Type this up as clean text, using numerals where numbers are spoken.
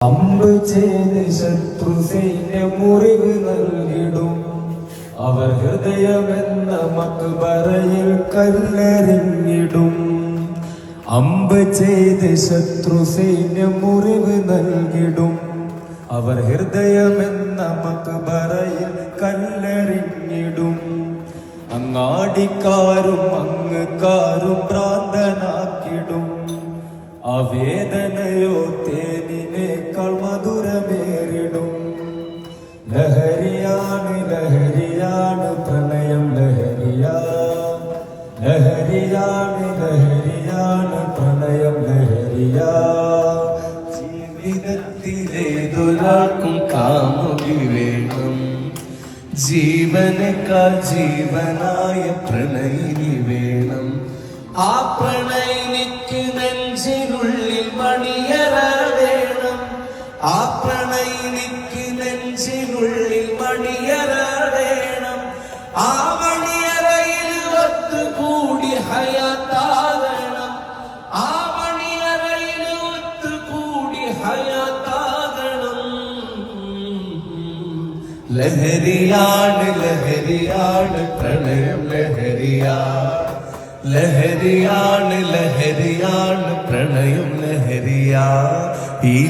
അമ്പ് ചെയ്ത് ശത്രു സൈന്യ മുറിവ് നൽകിടും. അവർ ഹൃദയമെന്ന മക്ബറയിൽ കല്ലെറിഞ്ഞിടും. അമ്പ് ചെയ്ത് ശത്രു സൈന്യ മുറിവ് നൽകിടും. അവർ ഹൃദയമെന്ന മക്ബറയിൽ കല്ലെറിഞ്ഞിടും. അങ്ങാടിക്കാരും അങ്ങുകാരും ഭ്രാന്തനാക്കിടും. ആ വേദനയോ തേനിനേക്കാൾ മധുരമേറിടും. ലഹരിയാണ് ലഹരിയാണ് പ്രണയം ലഹരിയാ. ലഹരിയാണ് ലഹരിയാണ് പ്രണയം ലഹരിയാ. ജീവിതത്തിലേതൊരാൾക്കും കാമുകി വേണം. ജീവനേക്കാൾ ജീവനായ പ്രണയിനി വേണം. ആ പ്രണയിനിക്ക് നെഞ്ചിനുള്ളിൽ മണിയറ വേണം. ആ പ്രണയിനിക്ക് നെഞ്ചിനുള്ളിൽ മണിയറ വേണം. ആ മണിയറയിൽ ഒത്തുകൂടി ഹയാത്താകണം. ആ മണിയറയിൽ ഒത്തുകൂടി ഹയാത്താകണം. ലഹരിയാണ് ലഹരിയാണ് പ്രണയം ലഹരിയാ. ലഹരിയാണ് ലഹരിയാണ് പ്രണയം ലഹരിയാ. ഈ